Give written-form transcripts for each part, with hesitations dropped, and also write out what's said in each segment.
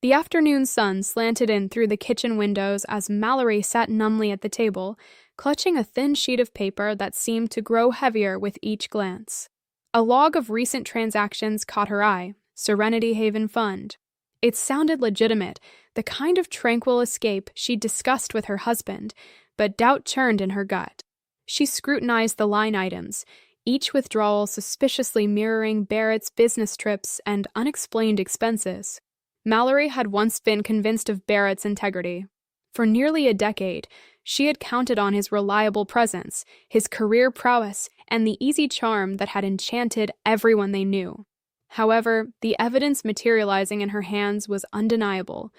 The afternoon sun slanted in through the kitchen windows as Mallory sat numbly at the table, clutching a thin sheet of paper that seemed to grow heavier with each glance. A log of recent transactions caught her eye: Serenity Haven Fund. It sounded legitimate, the kind of tranquil escape she'd discussed with her husband, but doubt churned in her gut. She scrutinized the line items, each withdrawal suspiciously mirroring Barrett's business trips and unexplained expenses. Mallory had once been convinced of Barrett's integrity. For nearly a decade, she had counted on his reliable presence, his career prowess, and the easy charm that had enchanted everyone they knew. However, the evidence materializing in her hands was undeniable.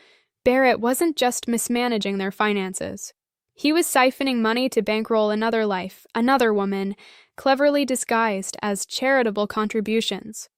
Barrett wasn't just mismanaging their finances. He was siphoning money to bankroll another life, another woman, cleverly disguised as charitable contributions.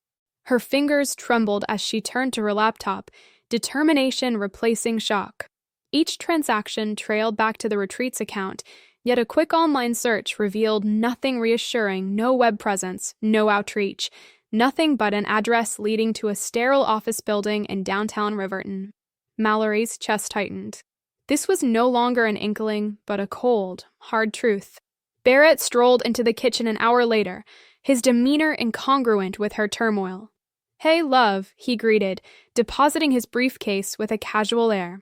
Her fingers trembled as she turned to her laptop, determination replacing shock. Each transaction trailed back to the Retreats account, yet a quick online search revealed nothing reassuring: no web presence, no outreach, nothing but an address leading to a sterile office building in downtown Riverton. Mallory's chest tightened. This was no longer an inkling, but a cold, hard truth. Barrett strolled into the kitchen an hour later, his demeanor incongruent with her turmoil. "Hey, love," he greeted, depositing his briefcase with a casual air.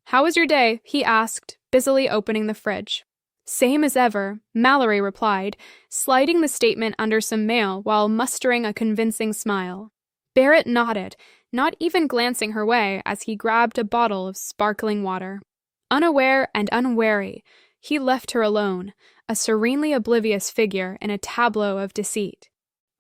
"How was your day?" he asked, busily opening the fridge. "Same as ever," Mallory replied, sliding the statement under some mail while mustering a convincing smile. Barrett nodded, not even glancing her way as he grabbed a bottle of sparkling water. Unaware and unwary, he left her alone, a serenely oblivious figure in a tableau of deceit.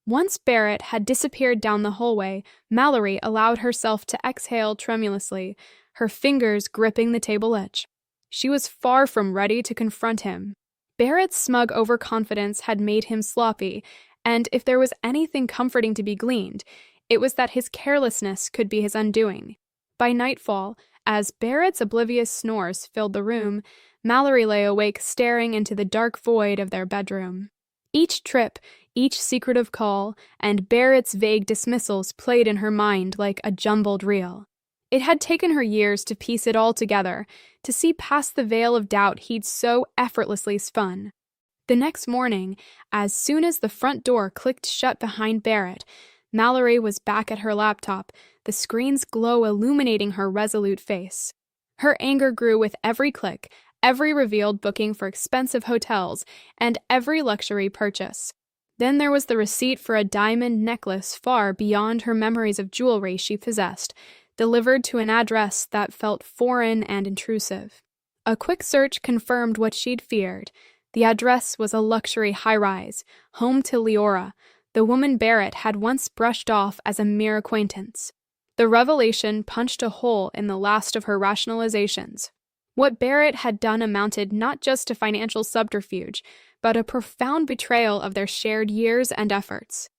Once Barrett had disappeared down the hallway, Mallory allowed herself to exhale tremulously, her fingers gripping the table edge. She was far from ready to confront him. Barrett's smug overconfidence had made him sloppy, and if there was anything comforting to be gleaned, it was that his carelessness could be his undoing. By nightfall, as Barrett's oblivious snores filled the room, Mallory lay awake staring into the dark void of their bedroom. Each trip, each secretive call, and Barrett's vague dismissals played in her mind like a jumbled reel. It had taken her years to piece it all together, to see past the veil of doubt he'd so effortlessly spun. The next morning, as soon as the front door clicked shut behind Barrett, Mallory was back at her laptop, the screen's glow illuminating her resolute face. Her anger grew with every click, every revealed booking for expensive hotels, and every luxury purchase. Then there was the receipt for a diamond necklace far beyond her memories of jewelry she possessed, delivered to an address that felt foreign and intrusive. A quick search confirmed what she'd feared. The address was a luxury high-rise, home to Leora, the woman Barrett had once brushed off as a mere acquaintance. The revelation punched a hole in the last of her rationalizations. What Barrett had done amounted not just to financial subterfuge, but a profound betrayal of their shared years and efforts.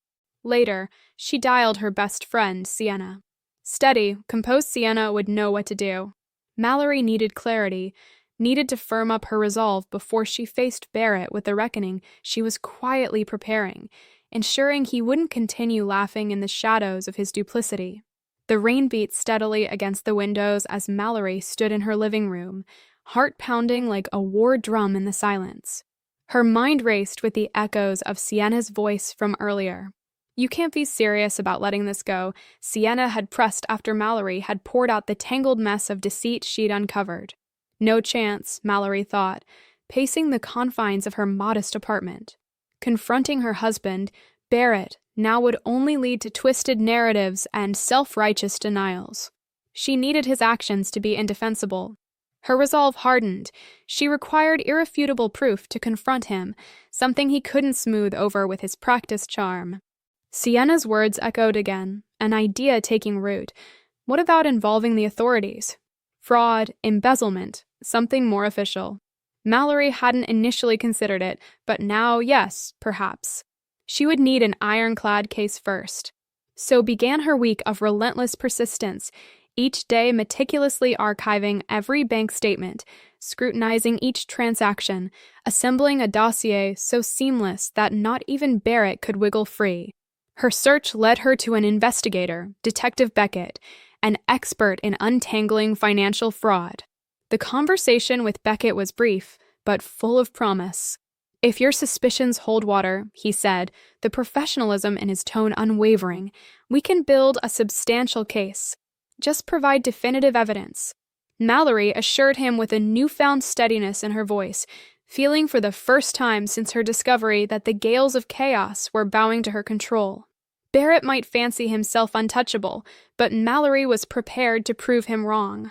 Later, she dialed her best friend, Sienna. Steady, composed Sienna would know what to do. Mallory needed clarity, needed to firm up her resolve before she faced Barrett with the reckoning she was quietly preparing, ensuring he wouldn't continue laughing in the shadows of his duplicity. The rain beat steadily against the windows as Mallory stood in her living room, heart pounding like a war drum in the silence. Her mind raced with the echoes of Sienna's voice from earlier. "You can't be serious about letting this go," Sienna had pressed after Mallory had poured out the tangled mess of deceit she'd uncovered. No chance, Mallory thought, pacing the confines of her modest apartment. Confronting her husband, Barrett, now would only lead to twisted narratives and self-righteous denials. She needed his actions to be indefensible. Her resolve hardened. She required irrefutable proof to confront him, something he couldn't smooth over with his practiced charm. Sienna's words echoed again, an idea taking root. What about involving the authorities? Fraud, embezzlement, something more official. Mallory hadn't initially considered it, but now, yes, perhaps. She would need an ironclad case first. So began her week of relentless persistence, each day meticulously archiving every bank statement, scrutinizing each transaction, assembling a dossier so seamless that not even Barrett could wiggle free. Her search led her to an investigator, Detective Beckett, an expert in untangling financial fraud. The conversation with Beckett was brief, but full of promise. "If your suspicions hold water," he said, the professionalism in his tone unwavering, "we can build a substantial case. Just provide definitive evidence." Mallory assured him with a newfound steadiness in her voice, feeling for the first time since her discovery that the gales of chaos were bowing to her control. Barrett might fancy himself untouchable, but Mallory was prepared to prove him wrong.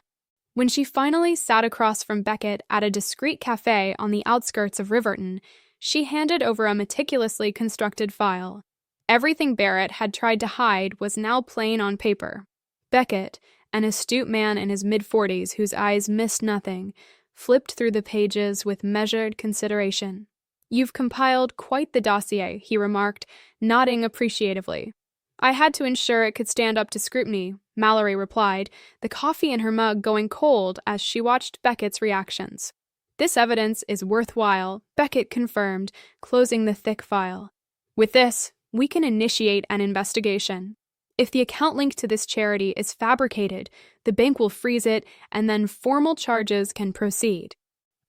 When she finally sat across from Beckett at a discreet cafe on the outskirts of Riverton, she handed over a meticulously constructed file. Everything Barrett had tried to hide was now plain on paper. Beckett, an astute man in his mid-40s whose eyes missed nothing, flipped through the pages with measured consideration. "You've compiled quite the dossier," he remarked, nodding appreciatively. "I had to ensure it could stand up to scrutiny," Mallory replied, the coffee in her mug going cold as she watched Beckett's reactions. "This evidence is worthwhile," Beckett confirmed, closing the thick file. "With this, we can initiate an investigation. If the account linked to this charity is fabricated, the bank will freeze it, and then formal charges can proceed."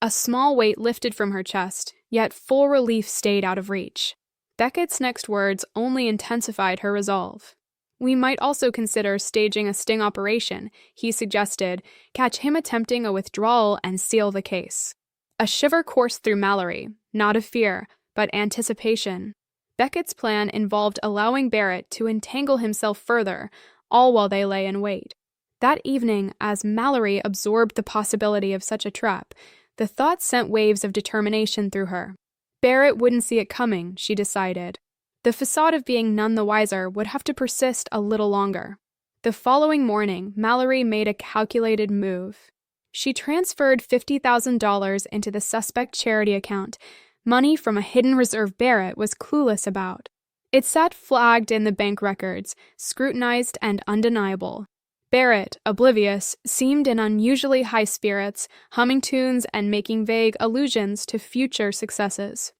A small weight lifted from her chest, yet full relief stayed out of reach. Beckett's next words only intensified her resolve. "We might also consider staging a sting operation," he suggested, "catch him attempting a withdrawal and seal the case." A shiver coursed through Mallory, not of fear, but anticipation. Beckett's plan involved allowing Barrett to entangle himself further, all while they lay in wait. That evening, as Mallory absorbed the possibility of such a trap, the thought sent waves of determination through her. Barrett wouldn't see it coming, she decided. The facade of being none the wiser would have to persist a little longer. The following morning, Mallory made a calculated move. She transferred $50,000 into the suspect charity account, money from a hidden reserve Barrett was clueless about. It sat flagged in the bank records, scrutinized and undeniable. Barrett, oblivious, seemed in unusually high spirits, humming tunes and making vague allusions to future successes.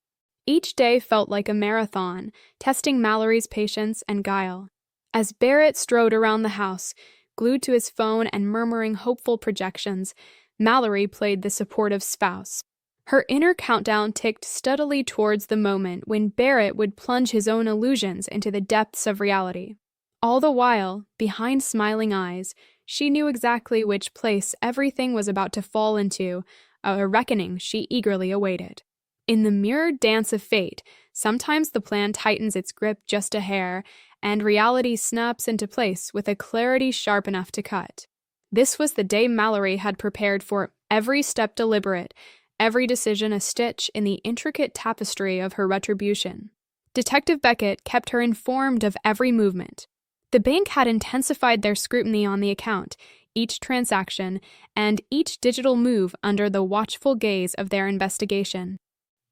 Each day felt like a marathon, testing Mallory's patience and guile. As Barrett strode around the house, glued to his phone and murmuring hopeful projections, Mallory played the supportive spouse. Her inner countdown ticked steadily towards the moment when Barrett would plunge his own illusions into the depths of reality. All the while, behind smiling eyes, she knew exactly which place everything was about to fall into, a reckoning she eagerly awaited. In the mirrored dance of fate, sometimes the plan tightens its grip just a hair, and reality snaps into place with a clarity sharp enough to cut. This was the day Mallory had prepared for, every step deliberate, every decision a stitch in the intricate tapestry of her retribution. Detective Beckett kept her informed of every movement. The bank had intensified their scrutiny on the account, each transaction, and each digital move under the watchful gaze of their investigation.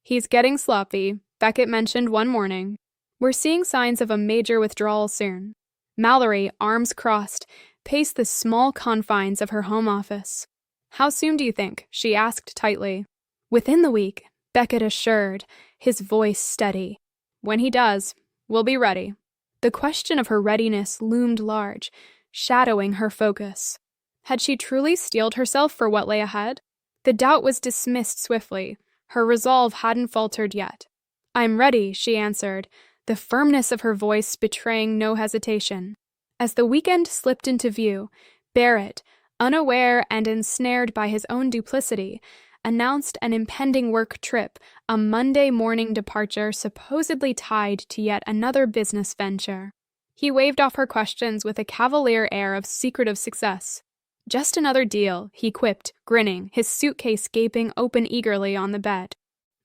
"He's getting sloppy," Beckett mentioned one morning. "We're seeing signs of a major withdrawal soon." Mallory, arms crossed, paced the small confines of her home office. "How soon do you think?" she asked tightly. "Within the week," Beckett assured, his voice steady. "When he does, we'll be ready." The question of her readiness loomed large, shadowing her focus. Had she truly steeled herself for what lay ahead? The doubt was dismissed swiftly. Her resolve hadn't faltered yet. "I'm ready," she answered, the firmness of her voice betraying no hesitation. As the weekend slipped into view, Barrett, unaware and ensnared by his own duplicity, announced an impending work trip, a Monday morning departure supposedly tied to yet another business venture. He waved off her questions with a cavalier air of secretive success. "Just another deal," he quipped, grinning, his suitcase gaping open eagerly on the bed.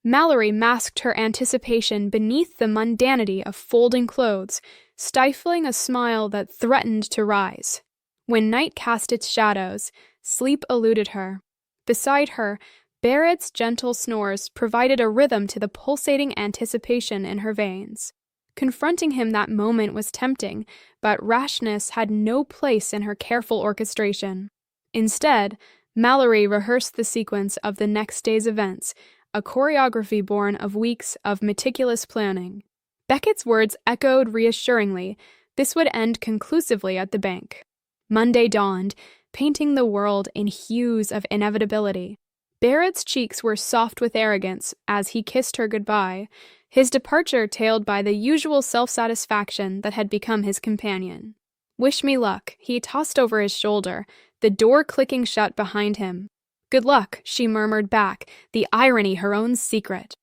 Mallory masked her anticipation beneath the mundanity of folding clothes, stifling a smile that threatened to rise. When night cast its shadows, sleep eluded her. Beside her, Barrett's gentle snores provided a rhythm to the pulsating anticipation in her veins. Confronting him that moment was tempting, but rashness had no place in her careful orchestration. Instead, Mallory rehearsed the sequence of the next day's events, a choreography born of weeks of meticulous planning. Beckett's words echoed reassuringly. This would end conclusively at the bank. Monday dawned, painting the world in hues of inevitability. Barrett's cheeks were soft with arrogance as he kissed her goodbye, his departure tailed by the usual self-satisfaction that had become his companion. "Wish me luck," he tossed over his shoulder, the door clicking shut behind him. "Good luck," she murmured back, the irony her own secret.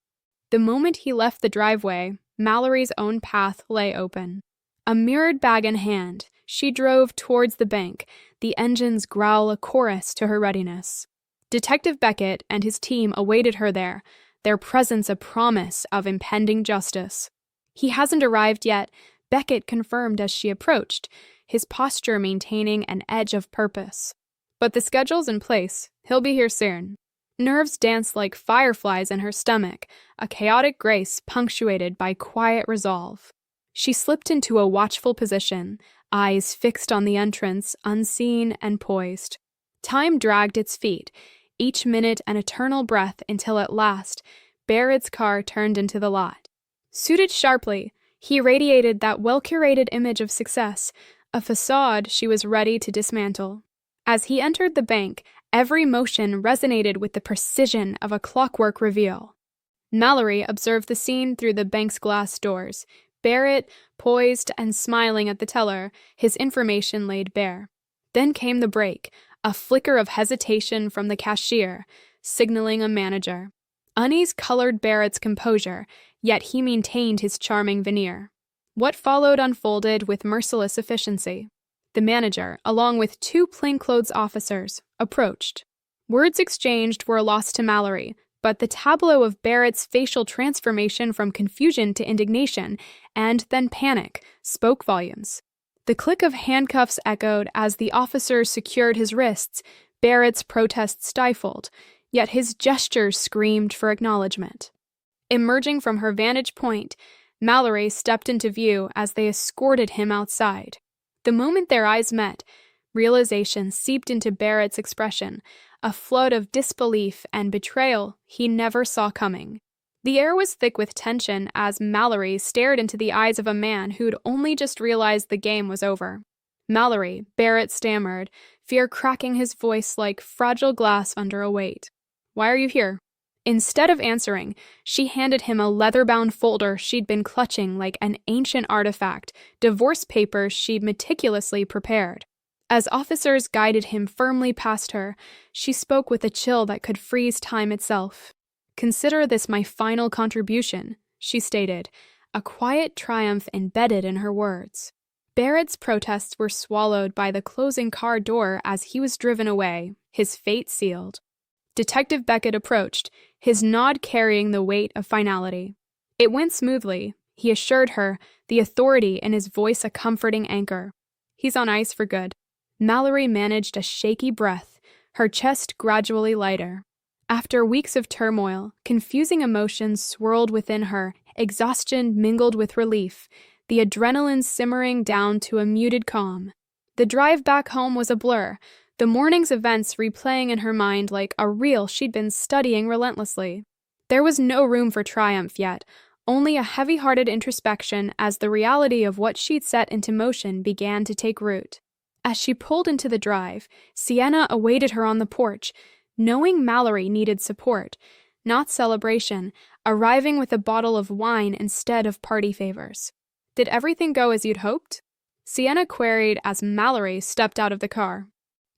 The moment he left the driveway, Mallory's own path lay open. A mirrored bag in hand, she drove towards the bank, the engines growl a chorus to her readiness. Detective Beckett and his team awaited her there, their presence a promise of impending justice. "He hasn't arrived yet," Beckett confirmed as she approached, his posture maintaining an edge of purpose. "But the schedule's in place. He'll be here soon." Nerves danced like fireflies in her stomach, a chaotic grace punctuated by quiet resolve. She slipped into a watchful position, eyes fixed on the entrance, unseen and poised. Time dragged its feet, each minute an eternal breath until at last, Barrett's car turned into the lot. Suited sharply, he radiated that well-curated image of success, a facade she was ready to dismantle. As he entered the bank, every motion resonated with the precision of a clockwork reveal. Mallory observed the scene through the bank's glass doors, Barrett, poised and smiling at the teller, his information laid bare. Then came the break, a flicker of hesitation from the cashier, signaling a manager. Unease colored Barrett's composure, yet he maintained his charming veneer. What followed unfolded with merciless efficiency. The manager, along with 2 plainclothes officers, approached. Words exchanged were a loss to Mallory, but the tableau of Barrett's facial transformation from confusion to indignation, and then panic, spoke volumes. The click of handcuffs echoed as the officer secured his wrists, Barrett's protest stifled, yet his gestures screamed for acknowledgement. Emerging from her vantage point, Mallory stepped into view as they escorted him outside. The moment their eyes met, realization seeped into Barrett's expression, a flood of disbelief and betrayal he never saw coming. The air was thick with tension as Mallory stared into the eyes of a man who'd only just realized the game was over. "Mallory," Barrett stammered, fear cracking his voice like fragile glass under a weight. "Why are you here?" Instead of answering, she handed him a leather-bound folder she'd been clutching like an ancient artifact, divorce papers she'd meticulously prepared. As officers guided him firmly past her, she spoke with a chill that could freeze time itself. "Consider this my final contribution," she stated, a quiet triumph embedded in her words. Barrett's protests were swallowed by the closing car door as he was driven away, his fate sealed. Detective Beckett approached, his nod carrying the weight of finality. "It went smoothly," he assured her, the authority in his voice a comforting anchor. "He's on ice for good." Mallory managed a shaky breath, her chest gradually lighter. After weeks of turmoil, confusing emotions swirled within her, exhaustion mingled with relief, the adrenaline simmering down to a muted calm. The drive back home was a blur, the morning's events replaying in her mind like a reel she'd been studying relentlessly. There was no room for triumph yet, only a heavy-hearted introspection as the reality of what she'd set into motion began to take root. As she pulled into the drive, Sienna awaited her on the porch, knowing Mallory needed support, not celebration, arriving with a bottle of wine instead of party favors. "Did everything go as you'd hoped?" Sienna queried as Mallory stepped out of the car.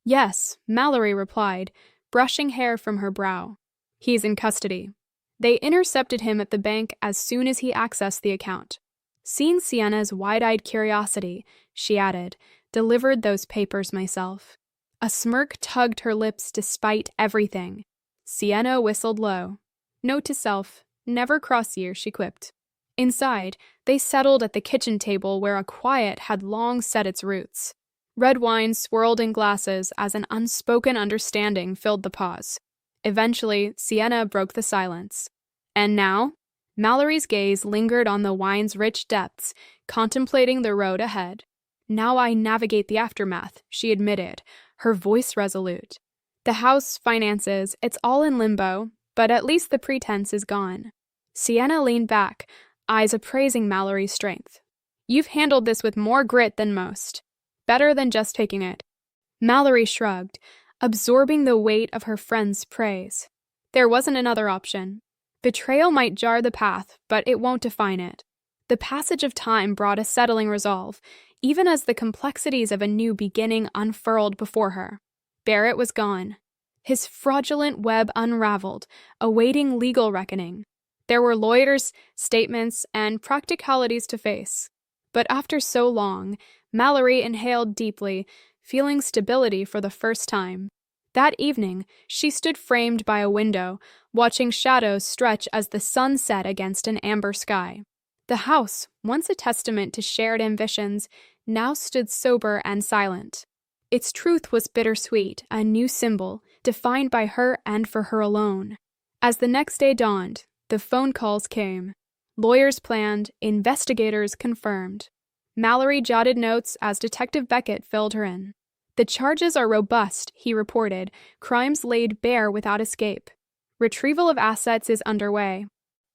"Yes," Mallory replied, brushing hair from her brow. "He's in custody." They intercepted him at the bank as soon as he accessed the account. Seeing Sienna's wide-eyed curiosity, she added, "Delivered those papers myself." A smirk tugged her lips despite everything. Sienna whistled low. Note to self, never cross you, she quipped. Inside, they settled at the kitchen table where a quiet had long set its roots. Red wine swirled in glasses as an unspoken understanding filled the pause. Eventually, Sienna broke the silence. "And now?" Mallory's gaze lingered on the wine's rich depths, contemplating the road ahead. "Now I navigate the aftermath," she admitted, her voice resolute. "The house, finances, it's all in limbo, but at least the pretense is gone." Sienna leaned back, eyes appraising Mallory's strength. "You've handled this with more grit than most. Better than just taking it." Mallory shrugged, absorbing the weight of her friend's praise. There wasn't another option. Betrayal might jar the path, but it won't define it. The passage of time brought a settling resolve, even as the complexities of a new beginning unfurled before her. Barrett was gone. His fraudulent web unraveled, awaiting legal reckoning. There were lawyers, statements, and practicalities to face. But after so long, Mallory inhaled deeply, feeling stability for the first time. That evening, she stood framed by a window, watching shadows stretch as the sun set against an amber sky. The house, once a testament to shared ambitions, now stood sober and silent. Its truth was bittersweet, a new symbol, defined by her and for her alone. As the next day dawned, the phone calls came. Lawyers planned, investigators confirmed. Mallory jotted notes as Detective Beckett filled her in. The charges are robust, he reported, crimes laid bare without escape. Retrieval of assets is underway.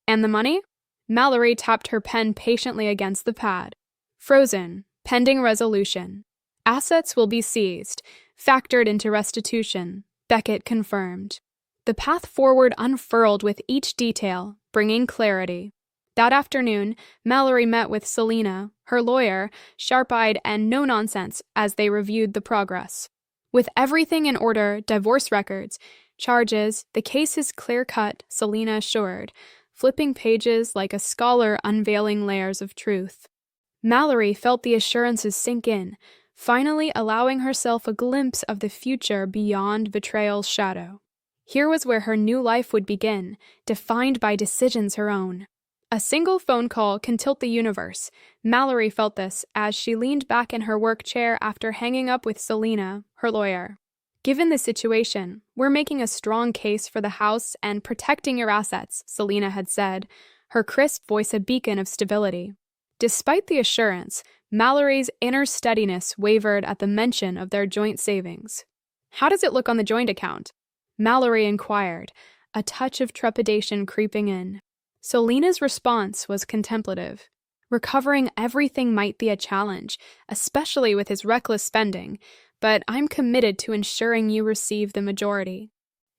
And the money? Mallory tapped her pen patiently against the pad. Frozen, pending resolution. Assets will be seized, factored into restitution, Beckett confirmed. The path forward unfurled with each detail, bringing clarity. That afternoon, Mallory met with Selena, her lawyer, sharp-eyed and no-nonsense as they reviewed the progress. With everything in order, divorce records, charges, the case is clear-cut, Selena assured, flipping pages like a scholar unveiling layers of truth. Mallory felt the assurances sink in, finally allowing herself a glimpse of the future beyond betrayal's shadow. Here was where her new life would begin, defined by decisions her own. A single phone call can tilt the universe. Mallory felt this as she leaned back in her work chair after hanging up with Selena, her lawyer. Given the situation, we're making a strong case for the house and protecting your assets, Selena had said, her crisp voice a beacon of stability. Despite the assurance, Mallory's inner steadiness wavered at the mention of their joint savings. How does it look on the joint account? Mallory inquired, a touch of trepidation creeping in. Selena's response was contemplative. Recovering everything might be a challenge, especially with his reckless spending, but I'm committed to ensuring you receive the majority.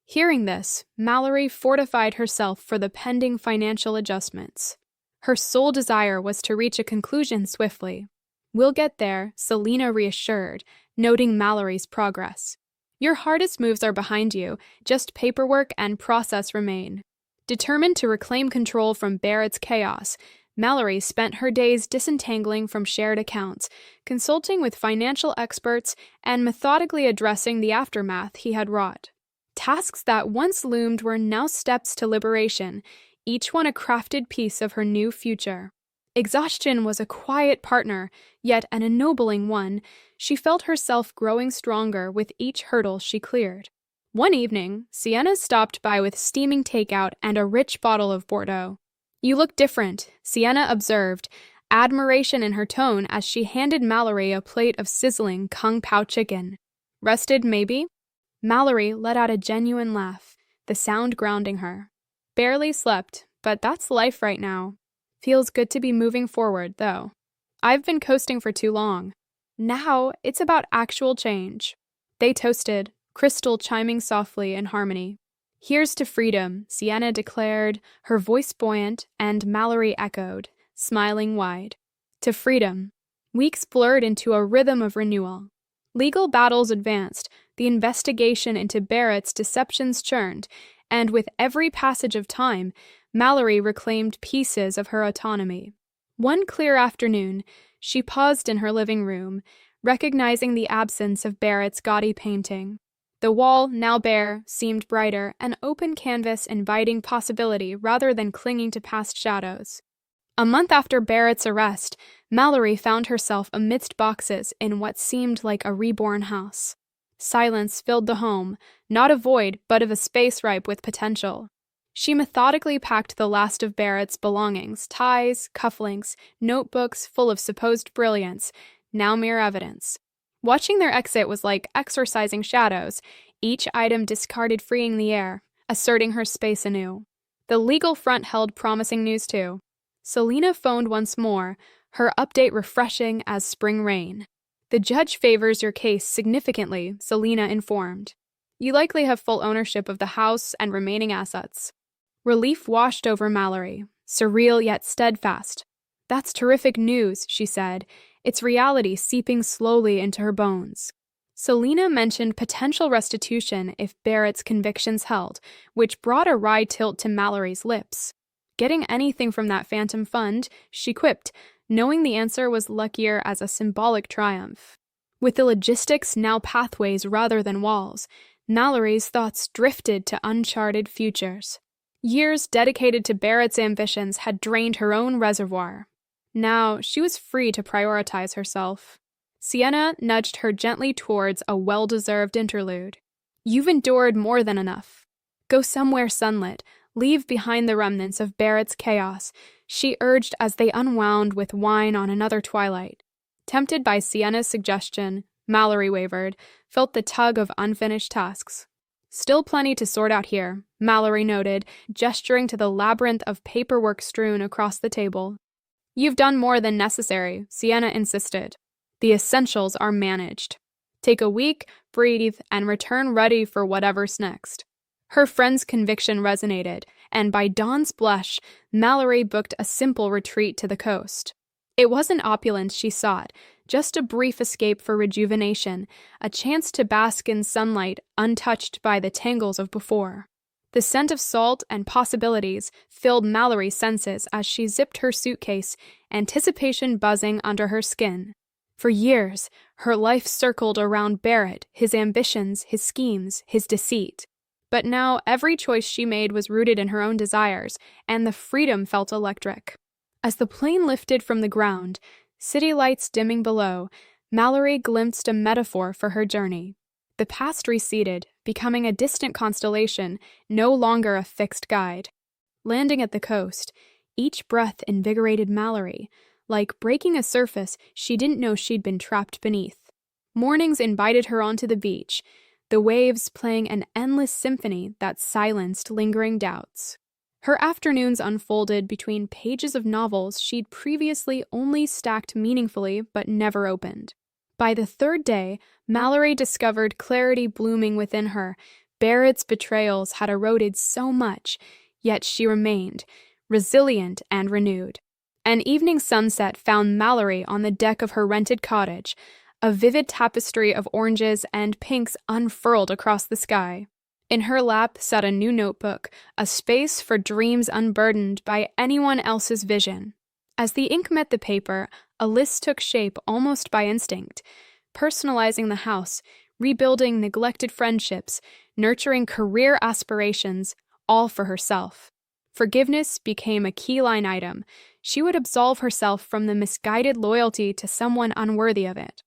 Hearing this, Mallory fortified herself for the pending financial adjustments. Her sole desire was to reach a conclusion swiftly. We'll get there, Selena reassured, noting Mallory's progress. Your hardest moves are behind you, just paperwork and process remain. Determined to reclaim control from Barrett's chaos, Mallory spent her days disentangling from shared accounts, consulting with financial experts, and methodically addressing the aftermath he had wrought. Tasks that once loomed were now steps to liberation, each one a crafted piece of her new future. Exhaustion was a quiet partner, yet an ennobling one. She felt herself growing stronger with each hurdle she cleared. One evening, Sienna stopped by with steaming takeout and a rich bottle of Bordeaux. You look different, Sienna observed, admiration in her tone as she handed Mallory a plate of sizzling Kung Pao chicken. Rested, maybe? Mallory let out a genuine laugh, the sound grounding her. Barely slept, but that's life right now. Feels good to be moving forward, though. I've been coasting for too long. Now, it's about actual change. They toasted, Crystal chiming softly in harmony. Here's to freedom, Sienna declared, her voice buoyant, and Mallory echoed, smiling wide. To freedom. Weeks blurred into a rhythm of renewal. Legal battles advanced, the investigation into Barrett's deceptions churned, and with every passage of time, Mallory reclaimed pieces of her autonomy. One clear afternoon, she paused in her living room, recognizing the absence of Barrett's gaudy painting. The wall, now bare, seemed brighter, an open canvas inviting possibility rather than clinging to past shadows. A month after Barrett's arrest, Mallory found herself amidst boxes in what seemed like a reborn house. Silence filled the home, not a void, but of a space ripe with potential. She methodically packed the last of Barrett's belongings, ties, cufflinks, notebooks full of supposed brilliance, now mere evidence. Watching their exit was like exorcising shadows, each item discarded freeing the air, asserting her space anew. The legal front held promising news too. Selena phoned once more, her update refreshing as spring rain. The judge favors your case significantly, Selena informed. You likely have full ownership of the house and remaining assets. Relief washed over Mallory, surreal yet steadfast. That's terrific news, she said, its reality seeping slowly into her bones. Selena mentioned potential restitution if Barrett's convictions held, which brought a wry tilt to Mallory's lips. Getting anything from that phantom fund, she quipped, knowing the answer was luckier as a symbolic triumph. With the logistics now pathways rather than walls, Mallory's thoughts drifted to uncharted futures. Years dedicated to Barrett's ambitions had drained her own reservoir. Now, she was free to prioritize herself. Sienna nudged her gently towards a well-deserved interlude. You've endured more than enough. Go somewhere sunlit, leave behind the remnants of Barrett's chaos, she urged as they unwound with wine on another twilight. Tempted by Sienna's suggestion, Mallory wavered, felt the tug of unfinished tasks. Still plenty to sort out here, Mallory noted, gesturing to the labyrinth of paperwork strewn across the table. You've done more than necessary, Sienna insisted. The essentials are managed. Take a week, breathe, and return ready for whatever's next. Her friend's conviction resonated, and by dawn's blush, Mallory booked a simple retreat to the coast. It wasn't opulence she sought, just a brief escape for rejuvenation, a chance to bask in sunlight untouched by the tangles of before. The scent of salt and possibilities filled Mallory's senses as she zipped her suitcase, anticipation buzzing under her skin. For years, her life circled around Barrett, his ambitions, his schemes, his deceit. But now every choice she made was rooted in her own desires, and the freedom felt electric. As the plane lifted from the ground, city lights dimming below, Mallory glimpsed a metaphor for her journey. The past receded, becoming a distant constellation, no longer a fixed guide. Landing at the coast, each breath invigorated Mallory. Like breaking a surface she didn't know she'd been trapped beneath. Mornings invited her onto the beach, the waves playing an endless symphony that silenced lingering doubts. Her afternoons unfolded between pages of novels she'd previously only stacked meaningfully but never opened. By the third day, Mallory discovered clarity blooming within her. Barrett's betrayals had eroded so much, yet she remained, resilient and renewed. An evening sunset found Mallory on the deck of her rented cottage, a vivid tapestry of oranges and pinks unfurled across the sky. In her lap sat a new notebook, a space for dreams unburdened by anyone else's vision. As the ink met the paper, a list took shape almost by instinct, personalizing the house, rebuilding neglected friendships, nurturing career aspirations, all for herself. Forgiveness became a key line item. She would absolve herself from the misguided loyalty to someone unworthy of it.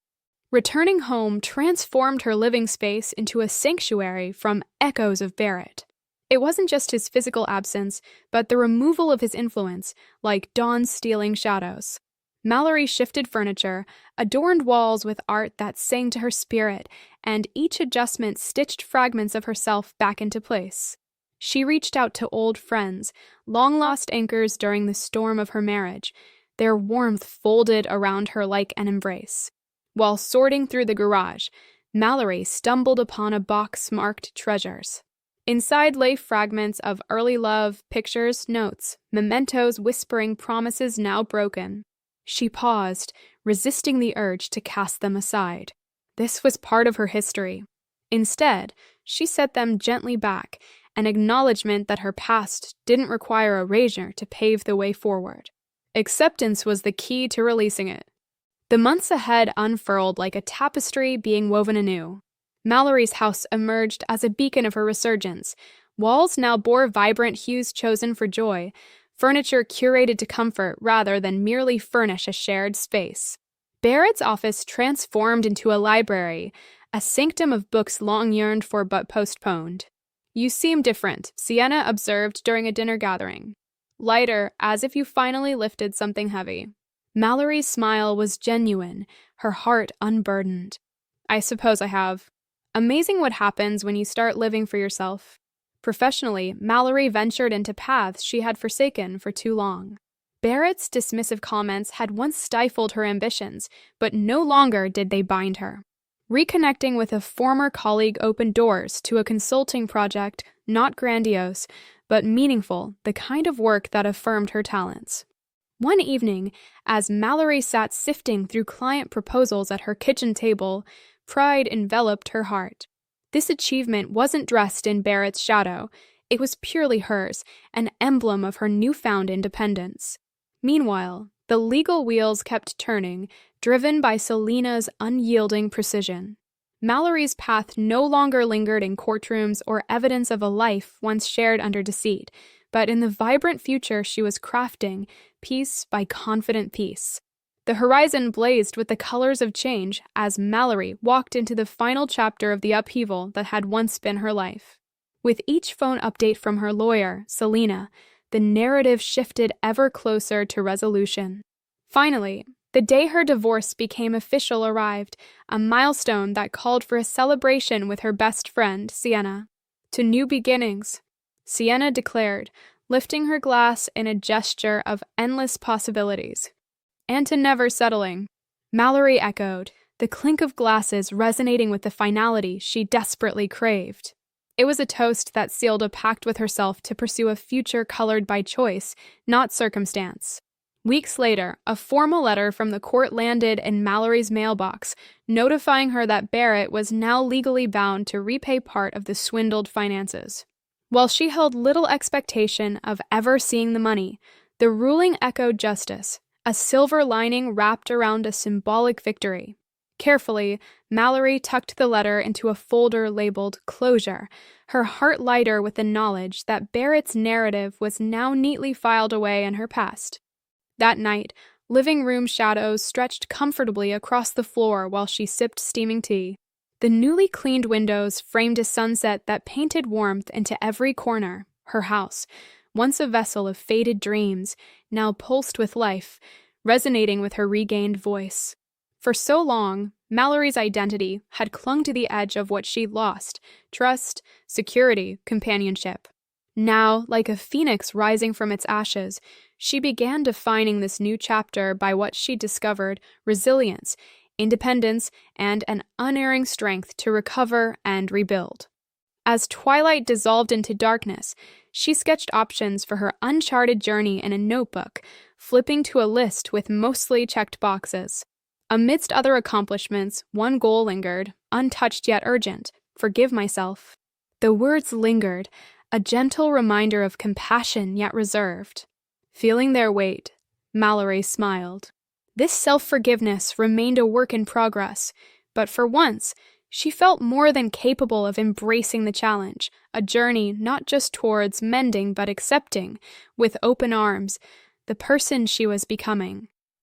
Returning home transformed her living space into a sanctuary from echoes of Barrett. It wasn't just his physical absence, but the removal of his influence, like dawn stealing shadows. Mallory shifted furniture, adorned walls with art that sang to her spirit, and each adjustment stitched fragments of herself back into place. She reached out to old friends, long-lost anchors during the storm of her marriage, their warmth folded around her like an embrace. While sorting through the garage, Mallory stumbled upon a box marked treasures. Inside lay fragments of early love, pictures, notes, mementos whispering promises now broken. She paused, resisting the urge to cast them aside. This was part of her history. Instead, she set them gently back, an acknowledgement that her past didn't require erasure to pave the way forward. Acceptance was the key to releasing it. The months ahead unfurled like a tapestry being woven anew. Mallory's house emerged as a beacon of her resurgence. Walls now bore vibrant hues chosen for joy, furniture curated to comfort rather than merely furnish a shared space. Barrett's office transformed into a library, a sanctum of books long yearned for but postponed. You seem different, Sienna observed during a dinner gathering. Lighter, as if you finally lifted something heavy. Mallory's smile was genuine, her heart unburdened. I suppose I have. Amazing what happens when you start living for yourself. Professionally, Mallory ventured into paths she had forsaken for too long. Barrett's dismissive comments had once stifled her ambitions, but no longer did they bind her. Reconnecting with a former colleague opened doors to a consulting project, not grandiose, but meaningful, the kind of work that affirmed her talents. One evening, as Mallory sat sifting through client proposals at her kitchen table, pride enveloped her heart. This achievement wasn't dressed in Barrett's shadow. It was purely hers, an emblem of her newfound independence. Meanwhile, the legal wheels kept turning, driven by Selena's unyielding precision. Mallory's path no longer lingered in courtrooms or evidence of a life once shared under deceit, but in the vibrant future she was crafting, piece by confident piece. The horizon blazed with the colors of change as Mallory walked into the final chapter of the upheaval that had once been her life. With each phone update from her lawyer, Selena, the narrative shifted ever closer to resolution. Finally, the day her divorce became official arrived, a milestone that called for a celebration with her best friend, Sienna. To new beginnings, Sienna declared, lifting her glass in a gesture of endless possibilities. And to never settling, Mallory echoed, the clink of glasses resonating with the finality she desperately craved. It was a toast that sealed a pact with herself to pursue a future colored by choice, not circumstance. Weeks later, a formal letter from the court landed in Mallory's mailbox, notifying her that Barrett was now legally bound to repay part of the swindled finances. While she held little expectation of ever seeing the money, the ruling echoed justice, a silver lining wrapped around a symbolic victory. Carefully, Mallory tucked the letter into a folder labeled Closure, her heart lighter with the knowledge that Barrett's narrative was now neatly filed away in her past. That night, living room shadows stretched comfortably across the floor while she sipped steaming tea. The newly cleaned windows framed a sunset that painted warmth into every corner. Her house, once a vessel of faded dreams, now pulsed with life, resonating with her regained voice. For so long, Mallory's identity had clung to the edge of what she'd lost: trust, security, companionship. Now, like a phoenix rising from its ashes, she began defining this new chapter by what she discovered: resilience, independence, and an unerring strength to recover and rebuild. As twilight dissolved into darkness, she sketched options for her uncharted journey in a notebook, flipping to a list with mostly checked boxes. Amidst other accomplishments, one goal lingered, untouched yet urgent: forgive myself. The words lingered, a gentle reminder of compassion yet reserved. Feeling their weight, Mallory smiled. This self-forgiveness remained a work in progress, but for once, she felt more than capable of embracing the challenge, a journey not just towards mending but accepting, with open arms, the person she was becoming.